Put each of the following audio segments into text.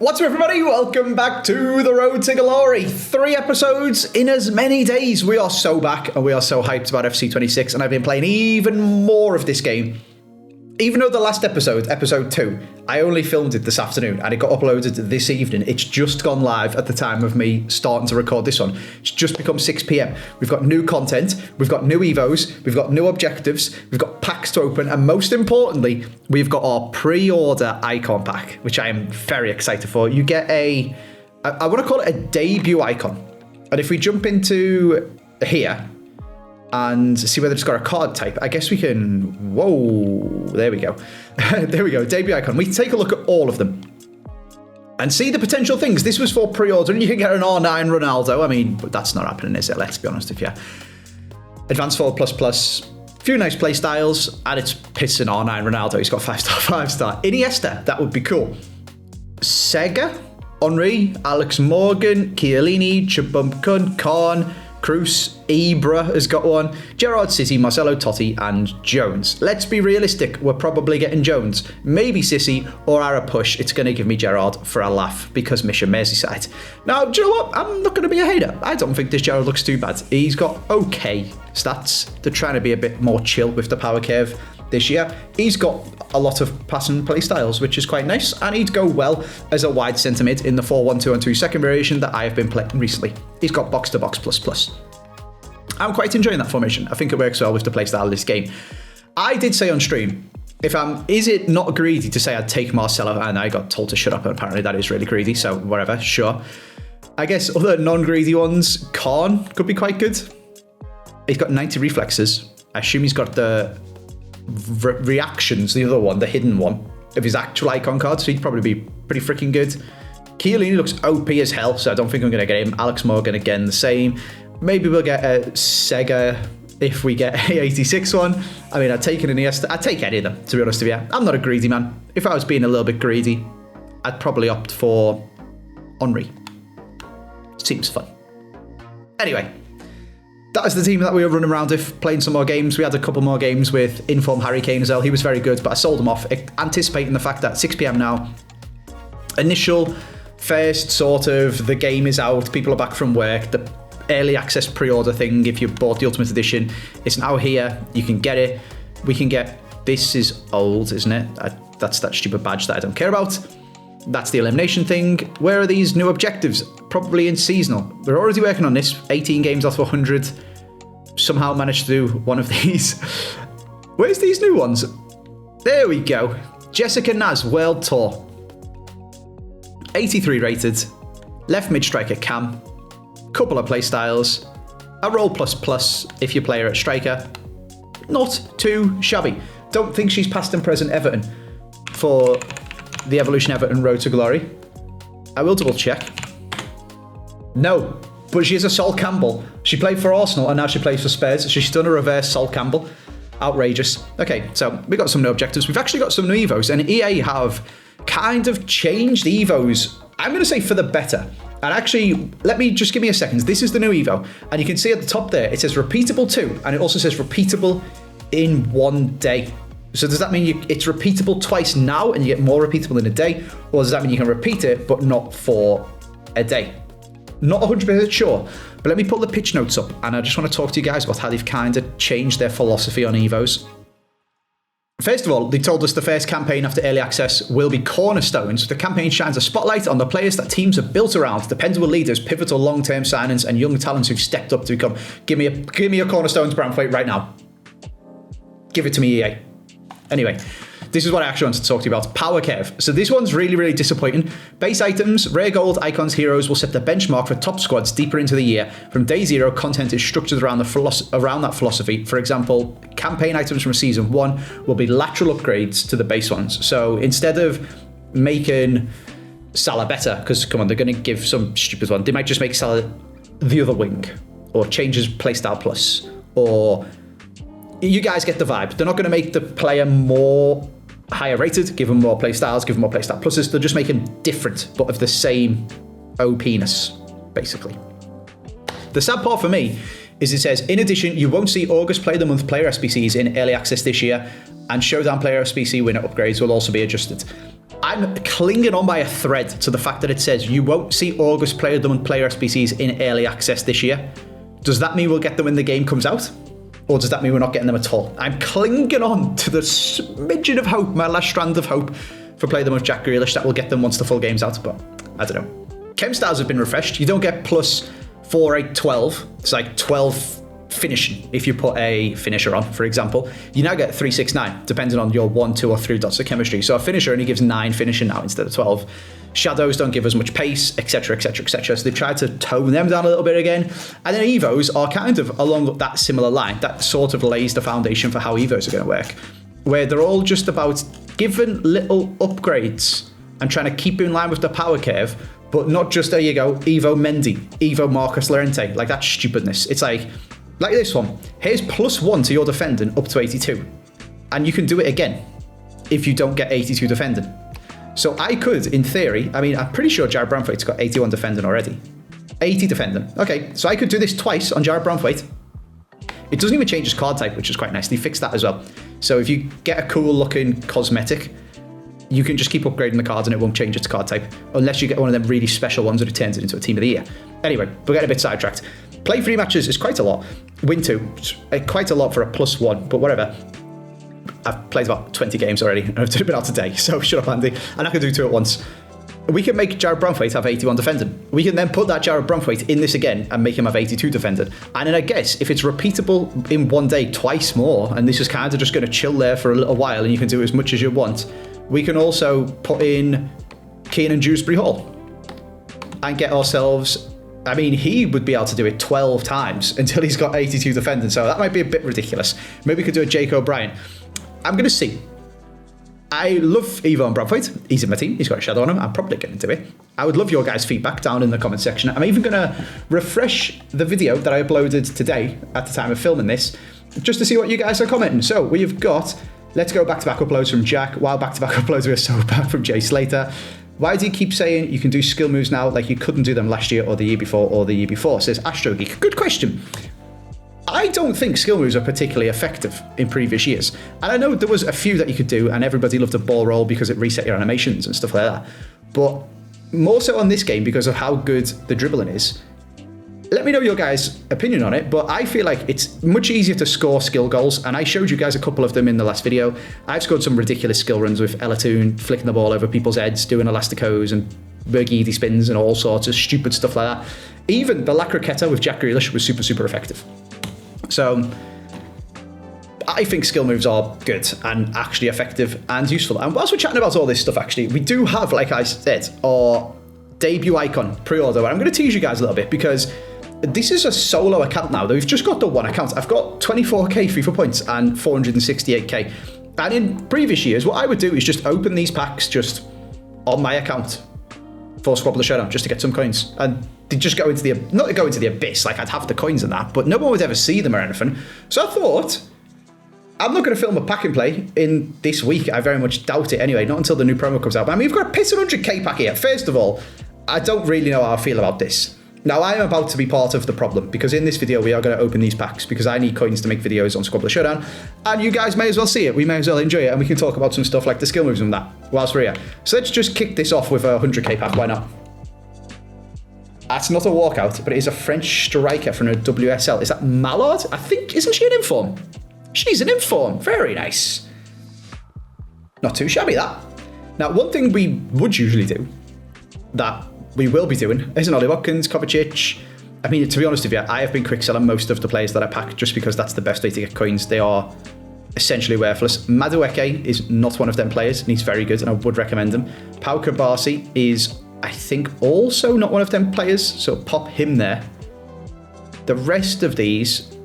What's up, everybody? Welcome back to the Road to Glory. 3 episodes in as many days. We are so back and we are so hyped about FC26, and I've been playing even more of this game. Even though the last episode, episode 2, I only filmed it this afternoon and it got uploaded this evening. It's just gone live at the time of me starting to record this one. It's just become 6 p.m. We've got new content, we've got new evos, we've got new objectives, we've got packs to open, and most importantly, we've got our pre-order icon pack, which I am very excited for. You get I want to call it a debut icon. And if we jump into here and see whether it's got a card type, I guess we can... Whoa, there we go. There we go, debut icon. We can take a look at all of them and see the potential things. This was for pre-order, and you can get an R9 Ronaldo. I mean, that's not happening, is it? Let's be honest with you. Advanced Forward plus, few nice play styles, and it's pissing R9 Ronaldo. He's got 5-star, 5-star. Iniesta, that would be cool. Sega, Henry, Alex Morgan, Chiellini, Chubbunkun, Khan, Cruz, Ibra has got one, Gerrard, City, Marcelo, Totti, and Jones. Let's be realistic, we're probably getting Jones, maybe Sissy, or at a push, it's going to give me Gerrard for a laugh, because Mission Merseyside. Now, do you know what? I'm not going to be a hater. I don't think this Gerrard looks too bad. He's got okay stats. They're trying to be a bit more chill with the power curve this year. He's got a lot of passing play styles, which is quite nice, and he'd go well as a wide centre mid in the 4-1-2-1-2 second variation that I have been playing recently. He's got box to box plus. I'm quite enjoying that formation. I think it works well with the play style of this game. I did say on stream, is it not greedy to say I'd take Marcelo, and I got told to shut up, and apparently that is really greedy, so whatever, sure. I guess other non-greedy ones, Khan could be quite good. He's got 90 reflexes. I assume he's got the reactions, the other one, the hidden one, of his actual icon card, so he'd probably be pretty freaking good. Chiellini looks OP as hell, so I don't think I'm going to get him. Alex Morgan, again, the same. Maybe we'll get a Sega if we get a 86 one. I mean, I'd take an Iniesta. I'd take any of them, to be honest with you. I'm not a greedy man. If I was being a little bit greedy, I'd probably opt for Henry. Seems fun. Anyway, that is the team that we were running around with, playing some more games. We had a couple more games with Inform Harry Kane as well. He was very good, but I sold him off, anticipating the fact that 6 p.m. now, initial first sort of, the game is out, people are back from work, the early access pre-order thing, if you bought the Ultimate Edition, it's now here, you can get it. We can get, this is old, isn't it? That's that stupid badge that I don't care about. That's the elimination thing. Where are these new objectives? Probably in seasonal. We're already working on this. 18 games out of 100. Somehow managed to do one of these. Where's these new ones? There we go. Jessica Naz World Tour. 83 rated. Left mid striker Cam. Couple of play styles. A roll plus if you play her at striker. Not too shabby. Don't think she's past and present Everton for the Evolution Everton Road to Glory. I will double check. No, but she is a Sol Campbell. She played for Arsenal and now she plays for Spurs. So she's done a reverse Sol Campbell. Outrageous. Okay, so we got some new objectives. We've actually got some new Evos, and EA have kind of changed Evos, I'm going to say for the better. And actually, let me just give me a second. This is the new Evo, and you can see at the top there, it says repeatable 2, and it also says repeatable in 1 day. So does that mean it's repeatable twice now and you get more repeatable in a day? Or does that mean you can repeat it but not for a day? Not 100% sure, but let me pull the pitch notes up and I just want to talk to you guys about how they've kind of changed their philosophy on Evos. First of all, they told us the first campaign after early access will be cornerstones. The campaign shines a spotlight on the players that teams are built around, dependable leaders, pivotal long-term signings, and young talents who've stepped up to become. Give me a cornerstones brand plate right now. Give it to me, EA. Anyway, this is what I actually wanted to talk to you about. Power curve. So this one's really, really disappointing. Base items, rare gold, icons, heroes will set the benchmark for top squads deeper into the year. From day 0, content is structured around that philosophy. For example, campaign items from season 1 will be lateral upgrades to the base ones. So instead of making Salah better, because come on, they're going to give some stupid one, they might just make Salah the other wing, or change his playstyle plus, or you guys get the vibe. They're not going to make the player more higher rated, give him more play styles, give him more play style pluses. They'll just make him different, but of the same OP-ness, basically. The sad part for me is it says, in addition, you won't see August Player of the Month player SBCs in early access this year, and Showdown player SBC winner upgrades will also be adjusted. I'm clinging on by a thread to the fact that it says you won't see August Player of the Month player SBCs in early access this year. Does that mean we'll get them when the game comes out? Or does that mean we're not getting them at all? I'm clinging on to the smidgen of hope, my last strand of hope for Player of the Month Jack Grealish, that we'll get them once the full game's out, but I don't know. Chem stars have been refreshed. You don't get plus 4, 8, 12. It's like 12 finishing if you put a finisher on, for example. You now get 3, 6, 9, depending on your 1, 2, or 3 dots of chemistry. So a finisher only gives 9 finishing now instead of 12. Shadows don't give as much pace, etc, etc, etc. So they've tried to tone them down a little bit again. And then Evos are kind of along that similar line. That sort of lays the foundation for how Evos are going to work, where they're all just about giving little upgrades and trying to keep in line with the power curve, but not just, there you go, Evo Mendy, Evo Marcus Llorente, like that stupidness. It's like this one. Here's +1 to your defending up to 82. And you can do it again if you don't get 82 defending. So I could, in theory, I mean, I'm pretty sure Jared Branthwaite's got 81 defending already. 80 defending. Okay, so I could do this twice on Jared Branthwaite. It doesn't even change his card type, which is quite nice. They fixed that as well. So if you get a cool looking cosmetic, you can just keep upgrading the cards and it won't change its card type, unless you get one of them really special ones that it turns it into a team of the year. Anyway, we're getting a bit sidetracked. Play 3 matches is quite a lot. Win 2, quite a lot for a +1, but whatever. I've played about 20 games already, and I've been out today, so shut up, Andy. And I can do 2 at once. We can make Jared Branthwaite have 81 defending. We can then put that Jared Branthwaite in this again and make him have 82 defending. And then I guess if it's repeatable in one day twice more, and this is kind of just going to chill there for a little while and you can do as much as you want, we can also put in Keenan Dewsbury Hall and get ourselves... I mean, he would be able to do it 12 times until he's got 82 defending, so that might be a bit ridiculous. Maybe we could do a Jake O'Brien. I'm going to see. I love Evo and Branthwaite. He's in my team. He's got a shadow on him. I'm probably going to do it. I would love your guys' feedback down in the comment section. I'm even going to refresh the video that I uploaded today at the time of filming this, just to see what you guys are commenting. So we've got, let's go back-to-back uploads from Jack, while back-to-back uploads were so bad from Jay Slater. Why do you keep saying you can do skill moves now like you couldn't do them last year or the year before or the year before, says Astro Geek. Good question. I don't think skill moves are particularly effective in previous years. And I know there was a few that you could do, and everybody loved a ball roll because it reset your animations and stuff like that. But more so on this game because of how good the dribbling is. Let me know your guys' opinion on it, but I feel like it's much easier to score skill goals, and I showed you guys a couple of them in the last video. I've scored some ridiculous skill runs with Elatoon, flicking the ball over people's heads, doing elasticos and Bergidi spins and all sorts of stupid stuff like that. Even the La Croqueta with Jack Grealish was super, super effective. So I think skill moves are good and actually effective and useful. And whilst we're chatting about all this stuff, actually, we do have, like I said, our debut icon pre-order. And I'm going to tease you guys a little bit because this is a solo account now. We've just got the one account. I've got 24k FIFA points and 468k. And in previous years, what I would do is just open these packs just on my account for Squad Builder Showdown just to get some coins. And they just go into the, not to go into the abyss, like I'd have the coins and that, but no one would ever see them or anything. So I thought, I'm not going to film a pack and play in this week. I very much doubt it anyway, not until the new promo comes out. But I mean, we've got a piss 100k pack here. First of all, I don't really know how I feel about this. Now, I am about to be part of the problem because in this video, we are going to open these packs because I need coins to make videos on Squad Builder Showdown. And you guys may as well see it. We may as well enjoy it. And we can talk about some stuff like the skill moves and that whilst we're here. So let's just kick this off with a 100k pack. Why not? That's not a walkout, but it is a French striker from a WSL. Is that Mallard? I think, isn't she an inform? She's an inform. Very nice. Not too shabby, that. Now, one thing we would usually do, that we will be doing, is an Ollie Watkins, Kovacic. I mean, to be honest with you, I have been quick selling most of the players that I pack just because that's the best way to get coins. They are essentially worthless. Madueke is not one of them players, and he's very good, and I would recommend him. Pau Kabasi is, I think, also not one of them players, so pop him there. The rest of these,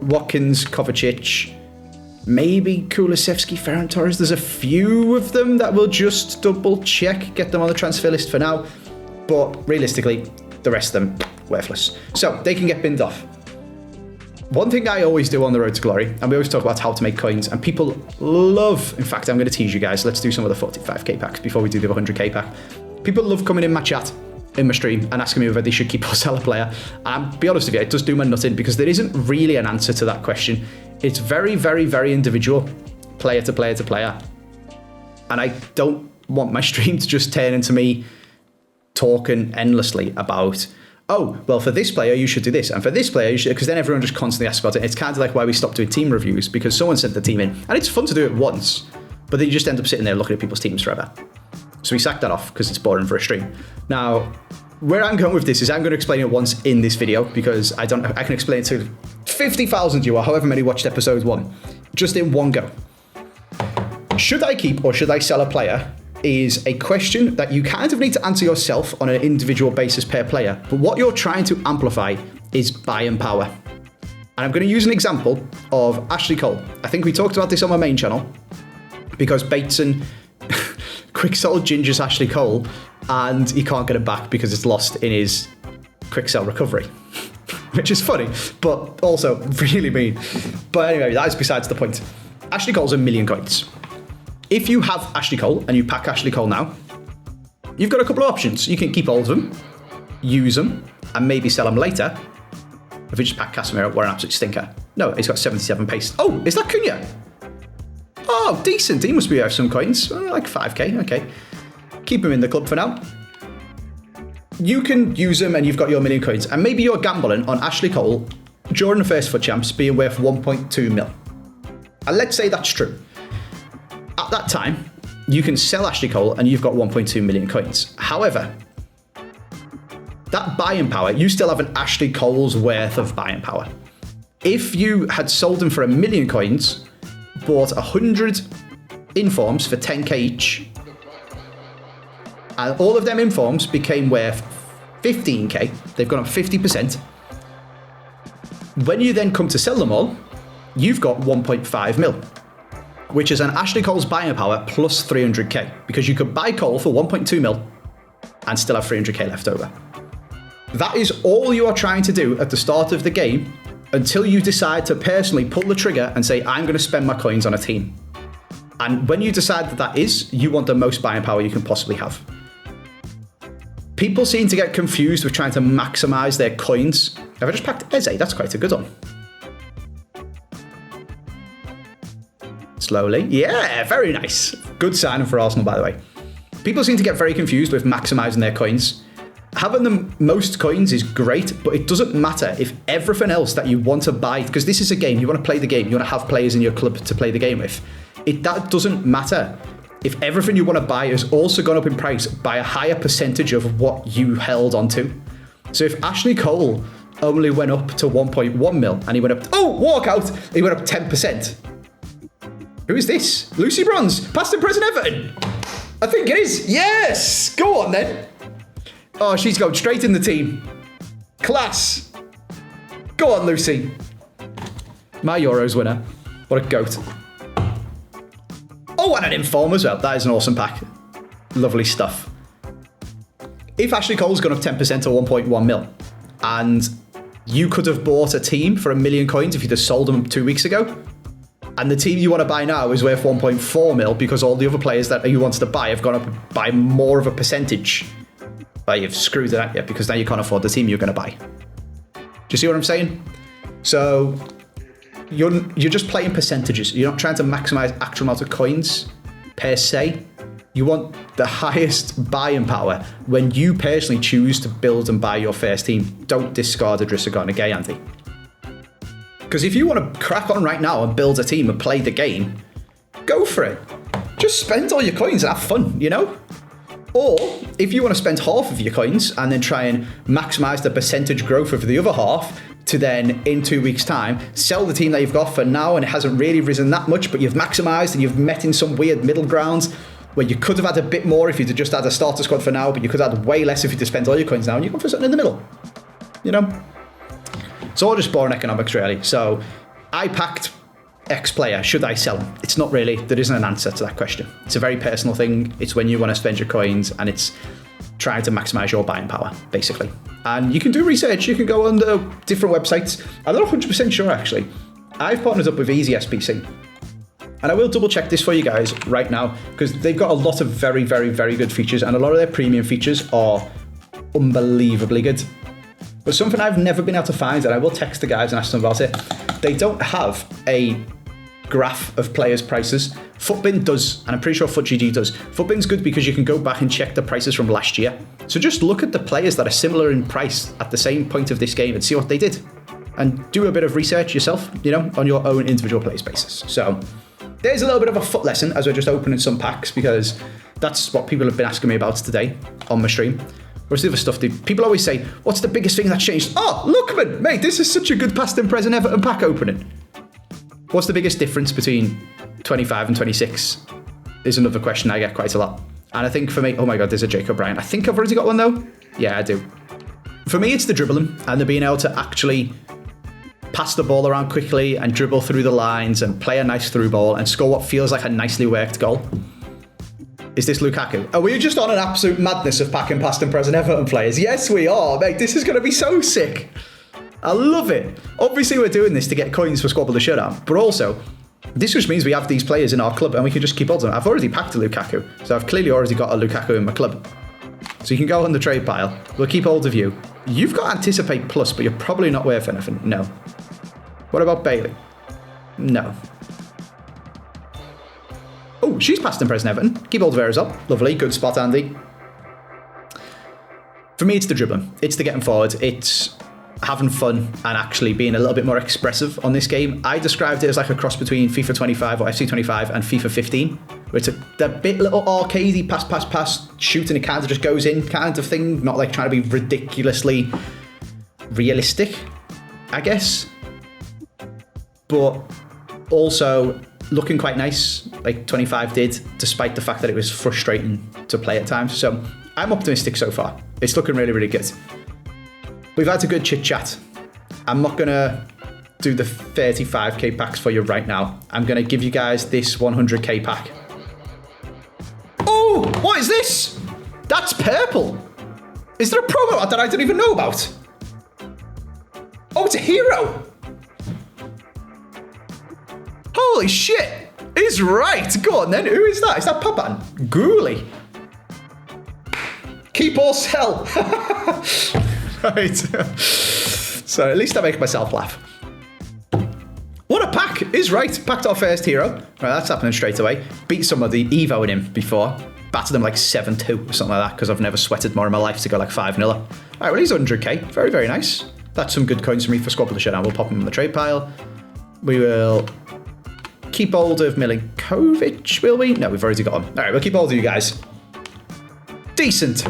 Watkins, Kovacic, maybe Kulusevski, Ferran Torres. There's a few of them that we'll just double check, get them on the transfer list for now. But realistically, the rest of them, worthless. So they can get binned off. One thing I always do on the road to glory, and we always talk about how to make coins, and people love, in fact, I'm going to tease you guys. Let's do some of the 45k packs before we do the 100k pack. People love coming in my chat, in my stream, and asking me whether they should keep or sell a player. And be honest with you, it does do my nutting because there isn't really an answer to that question. It's very, very, very individual, player to player to player. And I don't want my stream to just turn into me talking endlessly about, oh, well, for this player, you should do this. And for this player, you should, because then everyone just constantly asks about it. It's kind of like why we stopped doing team reviews, because someone sent the team in. And it's fun to do it once, but then you just end up sitting there looking at people's teams forever. So we sacked that off because it's boring for a stream. Now, where I'm going with this is I'm going to explain it once in this video, because I can explain it to 50,000 of you or however many watched episode 1, just in one go. Should I keep or should I sell a player is a question that you kind of need to answer yourself on an individual basis per player. But what you're trying to amplify is buying power. And I'm going to use an example of Ashley Cole. I think we talked about this on my main channel, because Bateson quick sell gingers Ashley Cole and he can't get it back because it's lost in his quick sell recovery. Which is funny, but also really mean. But anyway, that is besides the point. Ashley Cole's 1,000,000 coins. If you have Ashley Cole and you pack Ashley Cole now, you've got a couple of options. You can keep all of them, use them, and maybe sell them later. If you just pack Casemiro, we're an absolute stinker. No, he's got 77 pace. Oh, is that Cunha? Oh, decent. He must be worth some coins. Like 5k, okay. Keep him in the club for now. You can use them and you've got your 1,000,000 coins. And maybe you're gambling on Ashley Cole during the first FUT Champs being worth 1.2 mil. And let's say that's true. At that time, you can sell Ashley Cole and you've got 1.2 million coins. However, that buying power, you still have an Ashley Cole's worth of buying power. If you had sold him for 1,000,000 coins, bought 100 informs for 10k each, and all of them informs became worth 15k, they've gone up 50%. When you then come to sell them all, you've got 1.5 mil. Which is an Ashley Cole's buying power plus 300k, because you could buy Cole for 1.2 mil and still have 300k left over. That is all you are trying to do at the start of the game until you decide to personally pull the trigger and say, I'm going to spend my coins on a team. And when you decide that is, you want the most buying power you can possibly have. People seem to get confused with trying to maximize their coins. Have I just packed Eze? That's quite a good one. Slowly. Yeah, very nice. Good signing for Arsenal, by the way. People seem to get very confused with maximizing their coins. Having the most coins is great, but it doesn't matter if everything else that you want to buy, because this is a game, you want to play the game, you want to have players in your club to play the game with. That doesn't matter if everything you want to buy has also gone up in price by a higher percentage of what you held onto. So if Ashley Cole only went up to 1.1 mil and he went up, walkout, he went up 10%. Who is this? Lucy Bronze, past and present Everton. I think it is. Yes. Go on then. Oh, she's going straight in the team. Class. Go on, Lucy. My Euros winner. What a goat. Oh, and an inform as well. That is an awesome pack. Lovely stuff. If Ashley Cole's gone up 10% to 1.1 mil, and you could have bought a team for 1,000,000 coins if you'd have sold them 2 weeks ago, and the team you want to buy now is worth 1.4 mil because all the other players that you wanted to buy have gone up by more of a percentage. But you've screwed it at you because now you can't afford the team you're going to buy. Do you see what I'm saying? So you're just playing percentages. You're not trying to maximize actual amount of coins per se. You want the highest buying power when you personally choose to build and buy your first team. Don't discard Idrissa Gana Gueye, Andy. Because if you want to crack on right now and build a team and play the game, go for it. Just spend all your coins and have fun, you know? Or if you want to spend half of your coins and then try and maximize the percentage growth of the other half to then, in 2 weeks' time, sell the team that you've got for now and it hasn't really risen that much, but you've maximized and you've met in some weird middle ground where you could have had a bit more if you'd just had a starter squad for now, but you could have had way less if you'd spent all your coins now, and you go for something in the middle, you know? It's all just boring economics, really. So I packed X player. Should I sell him? It's not really. There isn't an answer to that question. It's a very personal thing. It's when you want to spend your coins and it's trying to maximize your buying power, basically. And you can do research. You can go on the different websites. I'm not 100% sure, actually. I've partnered up with Easy SBC. And I will double check this for you guys right now because they've got a lot of very, very, very good features. And a lot of their premium features are unbelievably good. But something I've never been able to find, and I will text the guys and ask them about it, they don't have a graph of players' prices. Footbin does, and I'm pretty sure FootGG does. Footbin's good because you can go back and check the prices from last year. So just look at the players that are similar in price at the same point of this game and see what they did. And do a bit of research yourself, you know, on your own individual players basis. So there's a little bit of a foot lesson as we're just opening some packs, because that's what people have been asking me about today on my stream. Whereas the other stuff, people always say, what's the biggest thing that changed? Oh, Lookman, mate, this is such a good past and present Everton pack opening. What's the biggest difference between 25 and 26 is another question I get quite a lot. And I think for me, oh my God, there's a Jacob Ryan. I think I've already got one though. Yeah, I do. For me, it's the dribbling and the being able to actually pass the ball around quickly and dribble through the lines and play a nice through ball and score what feels like a nicely worked goal. Is this Lukaku? Are we just on an absolute madness of packing past and present Everton players? Yes, we are, mate. This is going to be so sick. I love it. Obviously, we're doing this to get coins for Squabble the Showdown, but also, this just means we have these players in our club and we can just keep hold of them. I've already packed a Lukaku, so I've clearly already got a Lukaku in my club. So you can go on the trade pile. We'll keep hold of you. You've got Anticipate Plus, but you're probably not worth anything. No. What about Bailey? No. Oh, she's past and present Everton. Keep hold of her as well. Lovely. Good spot, Andy. For me, it's the dribbling. It's the getting forward. It's having fun and actually being a little bit more expressive on this game. I described it as like a cross between FIFA 25 or FC25 and FIFA 15. Where it's a bit little arcadey pass, shooting, it kind of just goes in kind of thing. Not like trying to be ridiculously realistic, I guess. But also looking quite nice, like 25 did, despite the fact that it was frustrating to play at times. So I'm optimistic so far. It's looking really, really good. We've had a good chit chat. I'm not going to do the 35k packs for you right now. I'm going to give you guys this 100k pack. Oh, what is this? That's purple. Is there a promo that I don't even know about? Oh, it's a hero. Holy shit. He's right. Go on then. Who is that? Is that Papan? Ghoulie. Keep or sell. Right. So at least I make myself laugh. What a pack. Is right. Packed our first hero. Right, that's happening straight away. Beat some of the Evo in him before. Battered them like 7-2 or something like that, because I've never sweated more in my life to go like 5-0. All right, well, he's 100k. Very, very nice. That's some good coins for me for Squabble the Showdown. We'll pop him in the trade pile. We will keep hold of Milinkovic, will we? No, we've already got him. All right, we'll keep hold of you guys. Decent.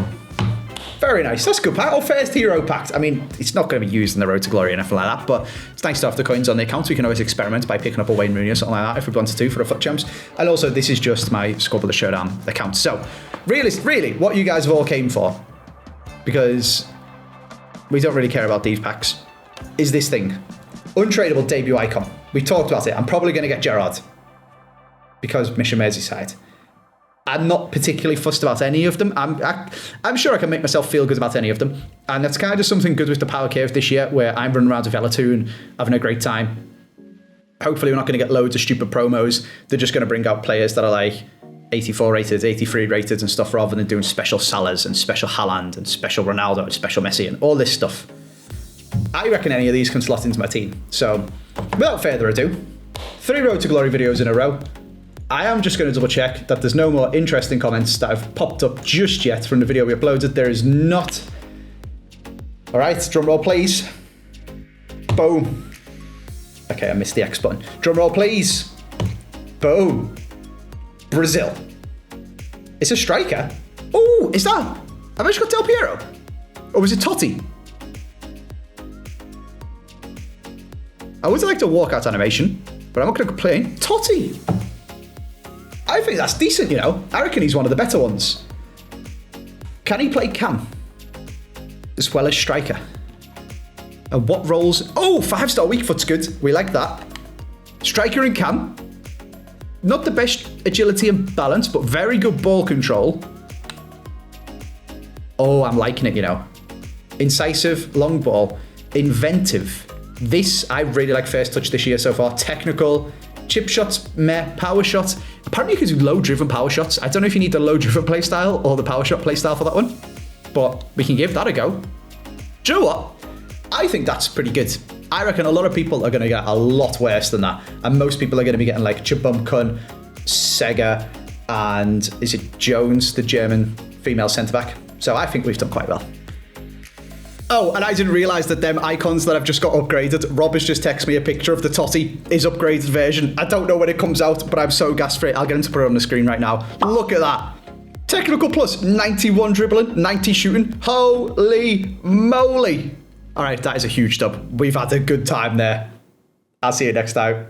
Very nice. That's good pack. Our first hero packed. I mean, it's not going to be used in the Road to Glory or anything like that, but it's nice to have the coins on the account. We can always experiment by picking up a Wayne Rooney or something like that if we wanted to for a FUT Champs. And also, this is just my Squabble the Showdown account. So, really, what you guys have all came for, because we don't really care about these packs, is this thing. Untradeable debut icon. We talked about it. I'm probably going to get Gerrard because Mission Merseyside. I'm not particularly fussed about any of them. I'm sure I can make myself feel good about any of them. And that's kind of something good with the power curve this year, where I'm running around with Elatoon, having a great time. Hopefully we're not going to get loads of stupid promos. They're just going to bring out players that are like 84 rated, 83 rated and stuff, rather than doing special Salahs and special Haaland and special Ronaldo and special Messi and all this stuff. I reckon any of these can slot into my team. So without further ado, 3 Road to Glory videos in a row. I am just going to double check that there's no more interesting comments that have popped up just yet from the video we uploaded. There is not. All right, drum roll, please. Boom. Okay, I missed the X button. Drum roll, please. Boom. Brazil. It's a striker. Oh, is that? Have I just got Del Piero? Or was it Totti? I would like to walkout animation, but I'm not going to complain. Totti. I think that's decent, you know. I reckon he's one of the better ones. Can he play cam? As well as striker? And what roles? Oh, 5-star weak foot's good. We like that. Striker and cam. Not the best agility and balance, but very good ball control. Oh, I'm liking it, you know. Incisive, long ball, inventive. This, I really like first touch this year so far. Technical, chip shots, meh, power shots. Apparently you can do low-driven power shots. I don't know if you need the low-driven playstyle or the power shot playstyle for that one, but we can give that a go. Do you know what? I think that's pretty good. I reckon a lot of people are going to get a lot worse than that. And most people are going to be getting like Chibumkun, Sega, and is it Jones, the German female centre-back? So I think we've done quite well. Oh, and I didn't realise that them icons that I've just got upgraded, Rob has just texted me a picture of the Totti, his upgraded version. I don't know when it comes out, but I'm so gassed for it. I'll get him to put it on the screen right now. Look at that. Technical plus, 91 dribbling, 90 shooting. Holy moly. All right, that is a huge dub. We've had a good time there. I'll see you next time.